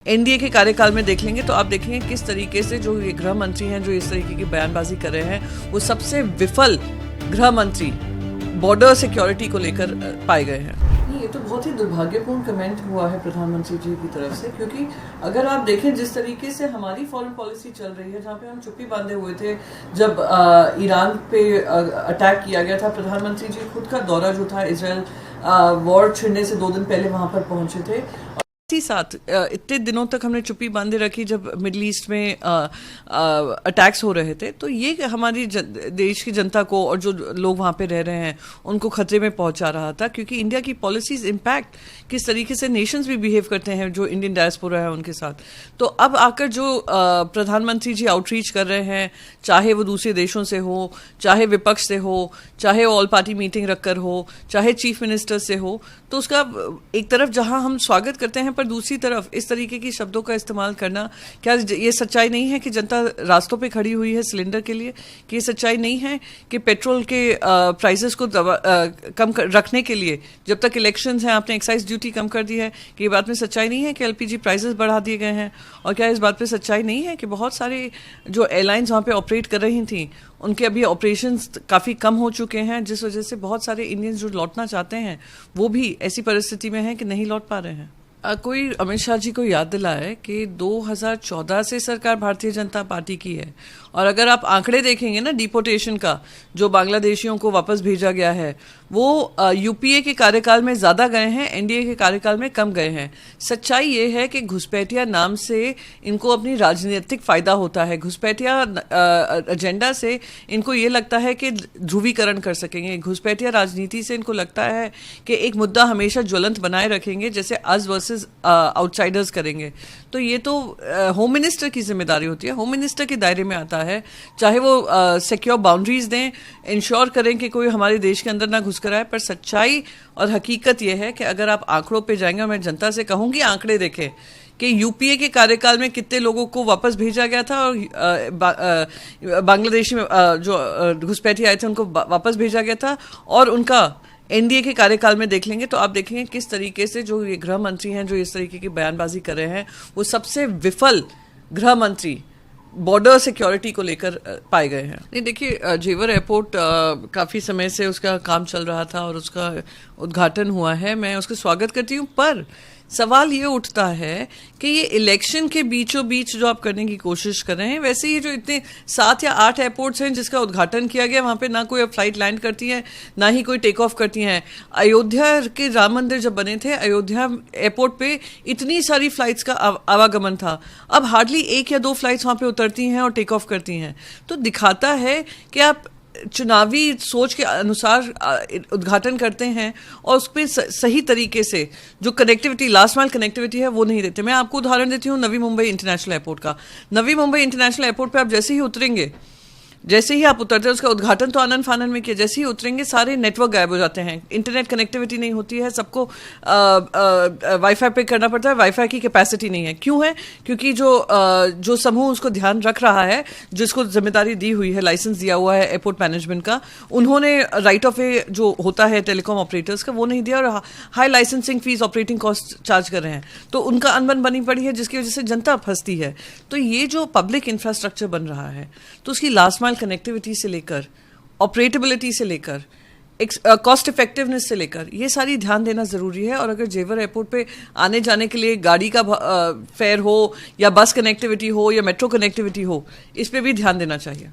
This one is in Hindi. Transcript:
एनडीए के कार्यकाल में देख लेंगे तो आप देखेंगे किस तरीके से जो ये गृह मंत्री हैं जो इस तरीके की बयानबाजी कर रहे हैं वो सबसे विफल गृह मंत्री बॉर्डर सिक्योरिटी को लेकर पाए गए हैं। ये तो बहुत ही दुर्भाग्यपूर्ण कमेंट हुआ है प्रधानमंत्री जी की तरफ से, क्योंकि अगर आप देखें जिस तरीके से हमारी फॉरेन पॉलिसी चल रही है, जहाँ पे हम चुप्पी बांधे हुए थे जब ईरान पे अटैक किया गया था, प्रधानमंत्री जी खुद का दौरा जो था इजराइल वॉर छिड़ने से 2 दिन पहले वहां पर पहुंचे थे। साथ इतने दिनों तक हमने चुप्पी बांधे रखी जब मिडिल ईस्ट में अटैक्स हो रहे थे, तो ये हमारी देश की जनता को और जो लोग वहाँ पे रह रहे हैं उनको खतरे में पहुँचा रहा था, क्योंकि इंडिया की पॉलिसीज इम्पैक्ट किस तरीके से नेशंस भी बिहेव करते हैं जो इंडियन डायस्पोरा है उनके साथ। तो अब आकर जो प्रधानमंत्री जी आउटरीच कर रहे हैं, चाहे वो दूसरे देशों से हो, चाहे विपक्ष से हो, चाहे ऑल पार्टी मीटिंग रखकर हो, चाहे चीफ मिनिस्टर से हो, तो उसका एक तरफ जहां हम स्वागत करते हैं पर दूसरी तरफ इस तरीके की शब्दों का इस्तेमाल करना, क्या ये सच्चाई नहीं है कि जनता रास्तों पे खड़ी हुई है सिलेंडर के लिए? कि ये सच्चाई नहीं है कि पेट्रोल के प्राइसेस को कम रखने के लिए जब तक इलेक्शंस हैं आपने एक्साइज ड्यूटी कम कर दी है? कि ये बात में सच्चाई नहीं है कि एलपीजी प्राइसेस बढ़ा दिए गए हैं? और क्या इस बात पे सच्चाई नहीं है कि बहुत सारे जो एयरलाइंस वहाँ पे ऑपरेट कर रही थी उनके अभी ऑपरेशंस काफ़ी कम हो चुके हैं, जिस वजह से बहुत सारे इंडियंस जो लौटना चाहते हैं वो भी ऐसी परिस्थिति में हैं कि नहीं लौट पा रहे हैं। कोई अमित शाह जी को याद दिलाए कि 2014 से सरकार भारतीय जनता पार्टी की है, और अगर आप आंकड़े देखेंगे ना डिपोटेशन का, जो बांग्लादेशियों को वापस भेजा गया है वो यूपीए के कार्यकाल में ज़्यादा गए हैं, एनडीए के कार्यकाल में कम गए हैं। सच्चाई ये है कि घुसपैठिया नाम से इनको अपनी राजनीतिक फ़ायदा होता है, घुसपैठिया एजेंडा से इनको ये लगता है कि ध्रुवीकरण कर सकेंगे, घुसपैठिया राजनीति से इनको लगता है कि एक मुद्दा हमेशा ज्वलंत बनाए रखेंगे, जैसे अस वर्सेस आउटसाइडर्स करेंगे। तो ये तो होम मिनिस्टर की जिम्मेदारी होती है, होम मिनिस्टर के दायरे में आता है, चाहे वो सिक्योर बाउंड्रीज दें, इंश्योर करें कि कोई हमारे देश के अंदर ना घुस कर आए। पर सच्चाई और हकीकत यह है कि अगर आप आंकड़ों पे जाएंगे, और मैं जनता से कहूंगी आंकड़े देखें कि यूपीए के कार्यकाल में कितने लोगों को वापस भेजा गया था और बांग्लादेश में जो घुसपैठिए आए थे उनको वापस भेजा गया था, और उनका एनडीए के कार्यकाल में देख लेंगे तो आप देखेंगे किस तरीके से जो ये गृह मंत्री हैं जो इस तरीके की बयानबाजी कर रहे हैं वो सबसे विफल गृह मंत्री बॉर्डर सिक्योरिटी को लेकर पाए गए हैं। नहीं, देखिए जेवर एयरपोर्ट काफ़ी समय से उसका काम चल रहा था और उसका उद्घाटन हुआ है, मैं उसका स्वागत करती हूँ। पर सवाल ये उठता है कि ये इलेक्शन के बीचों बीच जो आप करने की कोशिश कर रहे हैं, वैसे ही जो इतने 7 या 8 एयरपोर्ट्स हैं जिसका उद्घाटन किया गया, वहाँ पे ना कोई अब फ्लाइट लैंड करती है ना ही कोई टेक ऑफ करती हैं। अयोध्या के राम मंदिर जब बने थे, अयोध्या एयरपोर्ट पे इतनी सारी फ्लाइट्स का आवागमन था, अब हार्डली 1 या 2 फ्लाइट्स वहाँ पे उतरती हैं और टेक ऑफ करती हैं। तो दिखाता है कि आप चुनावी सोच के अनुसार उद्घाटन करते हैं और उस पर सही तरीके से जो कनेक्टिविटी, लास्ट माइल कनेक्टिविटी है वो नहीं देते। मैं आपको उदाहरण देती हूँ नवी मुंबई इंटरनेशनल एयरपोर्ट का। नवी मुंबई इंटरनेशनल एयरपोर्ट पे आप जैसे ही उतरेंगे, जैसे ही आप उतरते हैं, उसका उद्घाटन तो आनंद फानन में किया, जैसे ही उतरेंगे सारे नेटवर्क गायब हो जाते हैं, इंटरनेट कनेक्टिविटी नहीं होती है, सबको वाईफाई पे करना पड़ता है, वाईफाई की कैपेसिटी नहीं है। क्यों है? क्योंकि जो समूह उसको ध्यान रख रहा है, जिसको जिम्मेदारी दी हुई है, लाइसेंस दिया हुआ है एयरपोर्ट मैनेजमेंट का, उन्होंने राइट ऑफ वे जो होता है टेलीकॉम ऑपरेटर्स का वो नहीं दिया और high licensing fees, operating cost charge कर रहे हैं, तो उनका अनबन बनी पड़ी है जिसकी वजह से जनता फंसती है। तो ये जो पब्लिक इंफ्रास्ट्रक्चर बन रहा है तो उसकी लास्ट कनेक्टिविटी से लेकर, ऑपरेटेबिलिटी से लेकर, कॉस्ट इफेक्टिवनेस से लेकर, ये सारी ध्यान देना ज़रूरी है। और अगर जेवर एयरपोर्ट पे आने जाने के लिए गाड़ी का फेयर हो या बस कनेक्टिविटी हो या मेट्रो कनेक्टिविटी हो, इस पे भी ध्यान देना चाहिए।